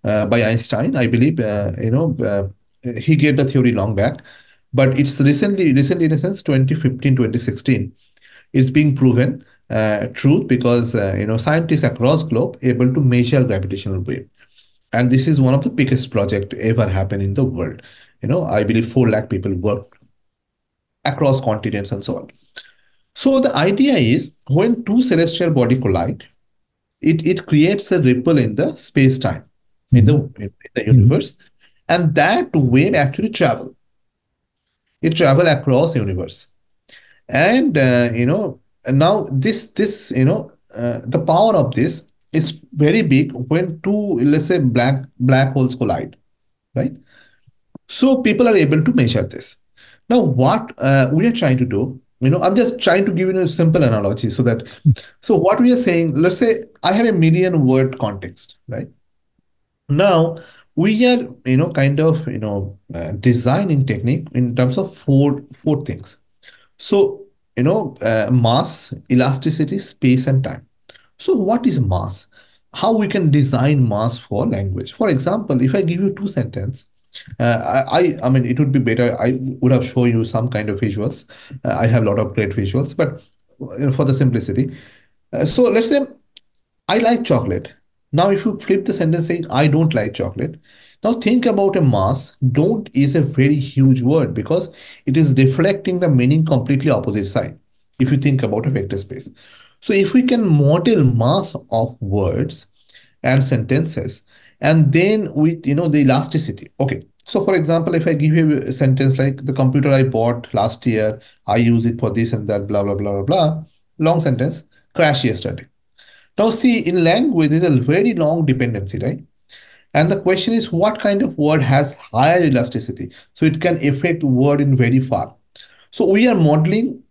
by Einstein. I believe he gave the theory long back, but it's recently in a sense 2015, 2016, it's being proven true because scientists across globe able to measure gravitational wave, and this is one of the biggest project ever happened in the world. I believe 4 lakh people work across continents and so on. So the idea is when two celestial body collide, it creates a ripple in the space time in the universe, and that wave actually travel. It travel across universe. And and now this the power of this is very big when two, let's say, black holes collide, right? So people are able to measure this. Now, what we are trying to do, I'm just trying to give you a simple analogy so that, so what we are saying, let's say I have a million word context, right? Now we are, kind of, designing technique in terms of four things. So, mass, elasticity, space, and time. So, what is mass? How we can design mass for language? For example, if I give you two sentence, I mean, it would be better. I would have shown you some kind of visuals. I have a lot of great visuals, but for the simplicity, so let's say I like chocolate. Now, if you flip the sentence saying I don't like chocolate, now think about a mass. Don't is a very huge word because it is reflecting the meaning completely opposite side. If you think about a vector space. So if we can model mass of words and sentences, and then with the elasticity. Okay. So for example, if I give you a sentence like the computer I bought last year, I use it for this and that, blah blah blah blah blah. Long sentence, crash yesterday. Now, see, in language, there's a very long dependency, right? And the question is, what kind of word has higher elasticity? So it can affect word in very far. So we are modeling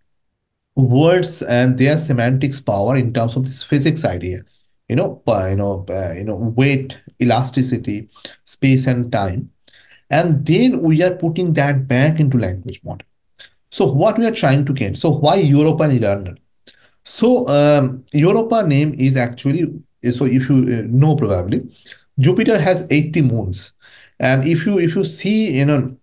words and their semantics power in terms of this physics idea. Weight, elasticity, space, and time. And then we are putting that back into language model. So what we are trying to get. So why Europe and Iran? So Europa name is actually, so if you know probably, Jupiter has 80 moons, and if you see, and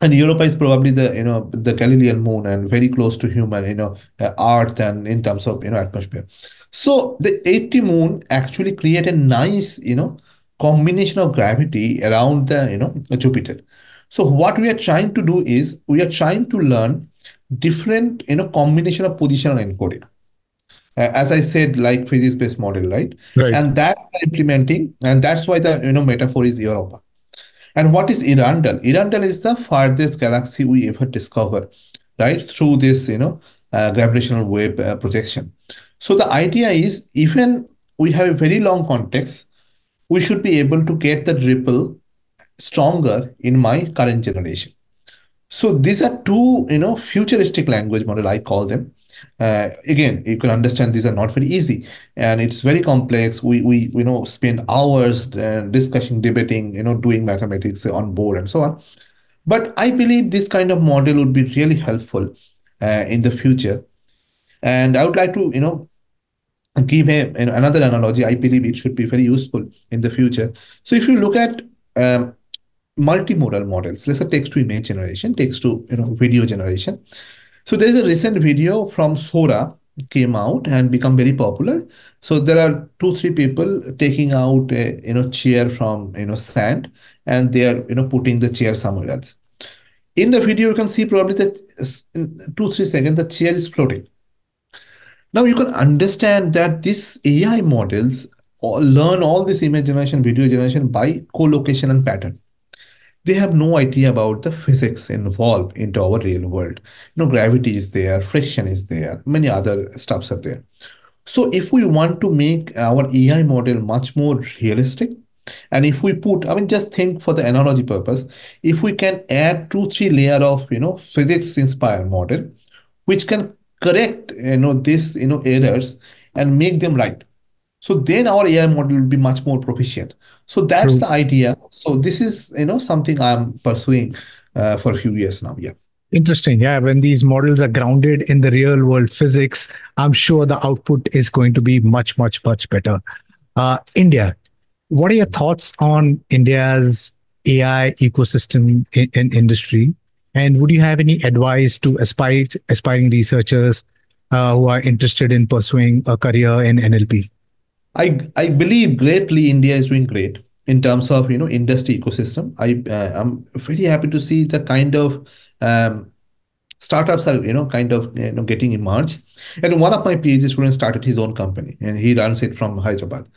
Europa is probably the the Galilean moon and very close to human, Earth, and in terms of atmosphere. So the 80 moon actually create a nice combination of gravity around the Jupiter. So what we are trying to do is we are trying to learn different combination of positional encoding, as I said, like physics-based model, right? Right. And that we're implementing, and that's why the metaphor is Europa. And what is Irandal? Irandal is the farthest galaxy we ever discover, right? Through this, gravitational wave projection. So the idea is, even we have a very long context, we should be able to get the ripple stronger in my current generation. So these are two, futuristic language model, I call them. Again, you can understand these are not very easy, and it's very complex. We spend hours discussing, debating, doing mathematics on board and so on. But I believe this kind of model would be really helpful in the future. And I would like to, give another analogy. I believe it should be very useful in the future. So if you look at multimodal models, let's say text to image generation, text to video generation. So there's a recent video from Sora came out and become very popular. So there are two, three people taking out a chair from sand, and they are putting the chair somewhere else. In the video, you can see probably that in 2 3 seconds the chair is floating. Now you can understand that these AI models learn all this image generation, video generation by co-location and pattern. They have no idea about the physics involved into our real world. Gravity is there, friction is there, many other stuffs are there. So if we want to make our AI model much more realistic, and if we put, I mean, just think for the analogy purpose, if we can add 2 3 layer of physics inspired model, which can correct this errors and make them right, so then our AI model will be much more proficient. So that's True. the idea. So this is something I'm pursuing for a few years now. Yeah. Interesting. Yeah. When these models are grounded in the real world physics, I'm sure the output is going to be much, much, much better. India, what are your thoughts on India's AI ecosystem in industry? And would you have any advice to aspiring researchers who are interested in pursuing a career in NLP? I believe greatly India is doing great in terms of industry ecosystem. I'm very happy to see the kind of startups are kind of getting emerged. And one of my PhD students started his own company, and he runs it from Hyderabad.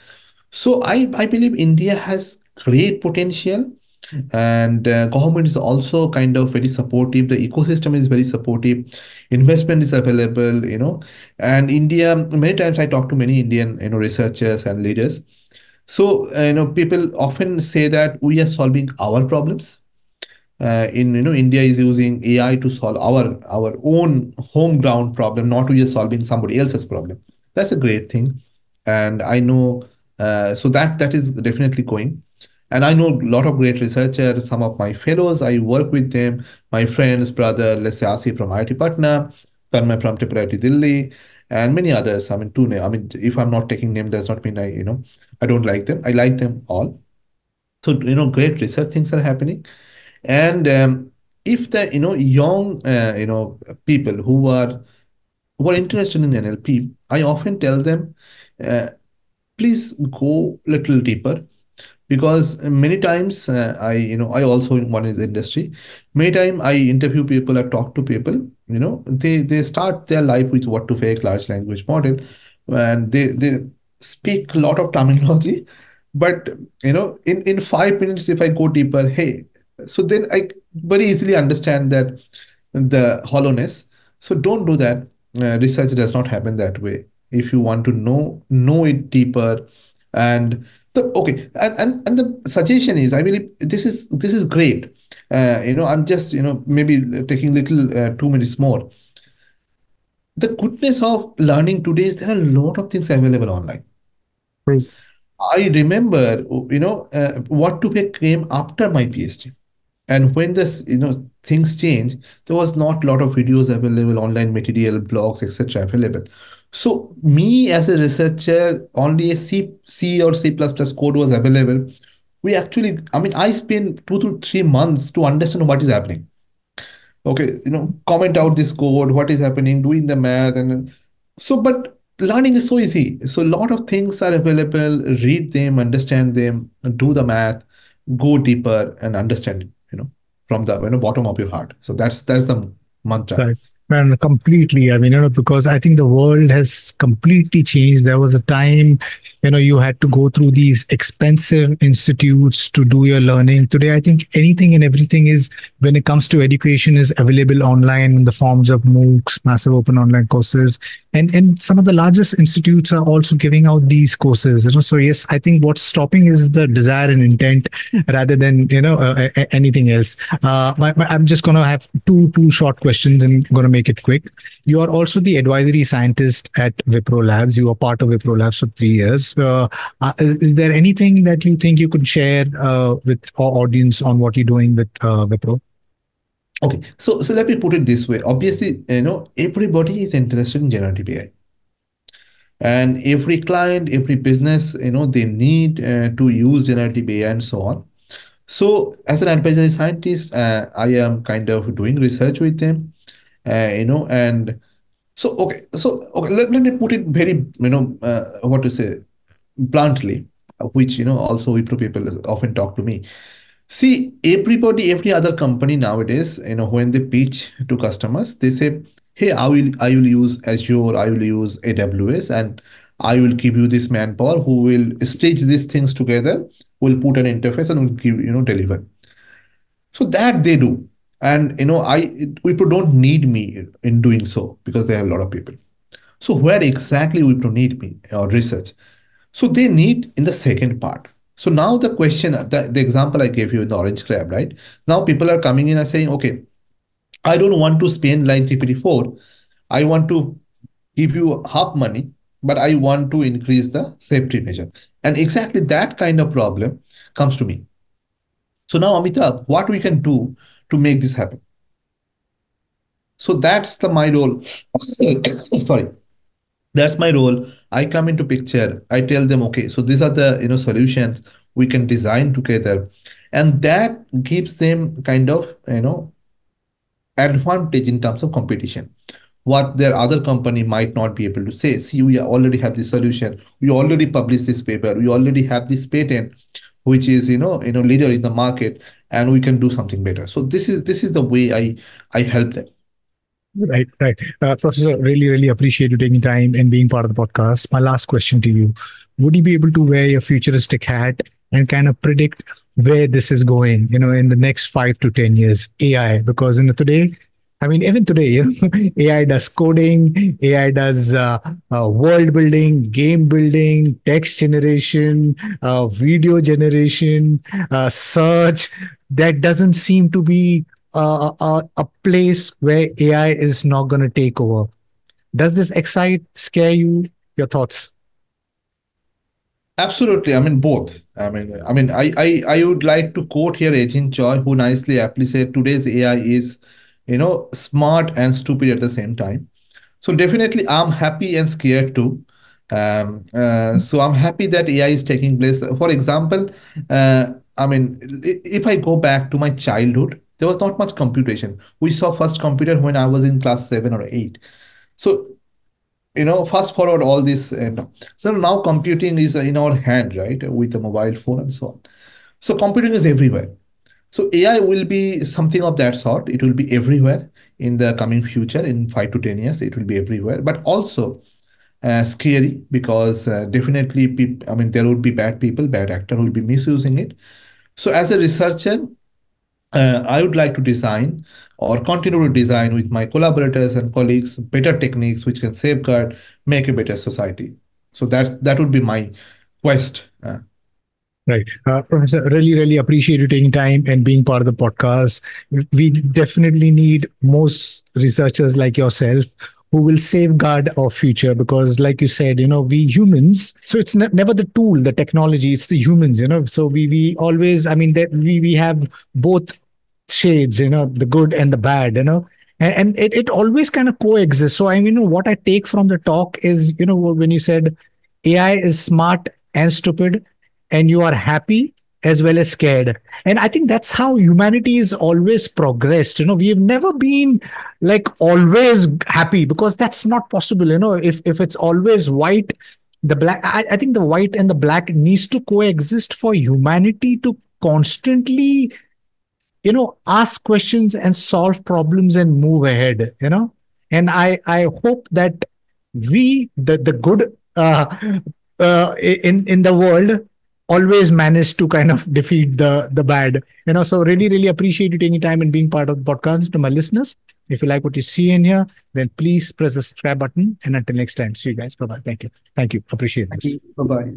So I believe India has great potential. And government is also kind of very supportive. The ecosystem is very supportive. Investment is available, and India, many times I talk to many Indian, researchers and leaders. So, people often say that we are solving our problems. In India is using AI to solve our own home ground problem, not we are solving somebody else's problem. That's a great thing, and I know so that is definitely going. And I know a lot of great researchers, some of my fellows, I work with them, my friends, brother, let's say Asi from IIT Patna, Tanmay from IIT Delhi, and many others. I mean, I mean, if I'm not taking name, does not mean I don't like them. I like them all. So, great research things are happening. And if the young people who are interested in NLP, I often tell them, uh, please go little deeper, because many times I also in one in the industry, many time I interview people, I talk to people, they start their life with what to fake large language model, and they speak a lot of terminology, but in 5 minutes if I go deeper, hey, so then I very easily understand that the hollowness. So don't do that. Research does not happen that way. If you want to know it deeper, and okay, and the suggestion is, I believe this is great. I'm just maybe taking little 2 minutes more. The goodness of learning today is there are a lot of things available online. True. I remember, what to pick came after my PhD. And when this, things change, there was not a lot of videos available, online material, blogs, etc. available. So me as a researcher, only a C or C++ code was available. We actually, I mean, I spent 2 to 3 months to understand what is happening. Okay, comment out this code, what is happening, doing the math, and so, but learning is so easy. So a lot of things are available. Read them, understand them, do the math, go deeper, and understand it, from the bottom of your heart. So that's the mantra. Right. And completely. I mean, because I think the world has completely changed. There was a time, you had to go through these expensive institutes to do your learning. Today, I think anything and everything is, when it comes to education, is available online in the forms of MOOCs, massive open online courses. And some of the largest institutes are also giving out these courses. So yes, I think what's stopping is the desire and intent rather than, anything else. I'm just going to have two short questions and going to make it quick. You are also the advisory scientist at Wipro Labs. You are part of Wipro Labs for 3 years. Is there anything that you think you could share with our audience on what you're doing with Wipro? Okay, so let me put it this way. Obviously, everybody is interested in generative AI, and every client, every business, they need to use generative AI and so on. So, as an advisory scientist, I am kind of doing research with them, and so okay, let me put it very, what to say, bluntly, which also Wipro people often talk to me. See, everybody, every other company nowadays, when they pitch to customers, they say, "Hey, I will use Azure, I will use AWS, and I will give you this manpower who will stitch these things together, will put an interface and will give deliver." So that they do, and Wipro don't need me in doing so because they have a lot of people. So where exactly Wipro need me or research? So they need in the second part. So now the question, the example I gave you in the orange crab, right? Now people are coming in and saying, okay, I don't want to spend like GPT-4. I want to give you half money, but I want to increase the safety measure. And exactly that kind of problem comes to me. So now, Amitabh, what we can do to make this happen? So that's my role. Sorry. That's my role. I come into picture. I tell them, okay, so these are the solutions we can design together, and that gives them kind of advantage in terms of competition. What their other company might not be able to say. See, we already have this solution. We already published this paper. We already have this patent, which is leader in the market, and we can do something better. So this is the way I help them. Right, right. Professor, really, really appreciate you taking time and being part of the podcast. My last question to you: would you be able to wear your futuristic hat and kind of predict where this is going, in the next 5 to 10 years, AI? Because, today, I mean, even today, AI does coding, AI does world building, game building, text generation, video generation, search. That doesn't seem to be a place where AI is not going to take over. Does this excite, scare you? Your thoughts? Absolutely. I mean, both. I would like to quote here Agent Choi, who nicely aptly said today's AI is, smart and stupid at the same time. So definitely, I'm happy and scared too. So I'm happy that AI is taking place. For example, if I go back to my childhood, there was not much computation. We saw first computer when I was in class 7 or 8. So fast forward all this, and so now computing is in our hand, right, with a mobile phone and so on. So computing is everywhere. So AI will be something of that sort. It will be everywhere in the coming future. In 5 to 10 years, it will be everywhere. But also scary because definitely, there would be bad people, bad actor who will be misusing it. So as a researcher, I would like to design or continue to design with my collaborators and colleagues better techniques which can safeguard, make a better society. So that would be my quest. Right. Professor, really, really appreciate you taking time and being part of the podcast. We definitely need most researchers like yourself who will safeguard our future because, like you said, we humans, so it's never the tool, the technology, it's the humans, So we always, I mean, that we have both shades, the good and the bad, and it always kind of coexists. So, I mean, what I take from the talk is, when you said AI is smart and stupid, and you are happy as well as scared. And I think that's how humanity is always progressed. We've never been like always happy because that's not possible. If it's always white, the black, I think the white and the black needs to coexist for humanity to constantly ask questions and solve problems and move ahead. And I hope that we the good in the world always manage to kind of defeat the bad. So really, really appreciate you taking time and being part of the podcast. To my listeners, if you like what you see in here, then please press the subscribe button, and until next time, see you guys. Bye bye. Thank you, appreciate Thank this. you. Bye bye.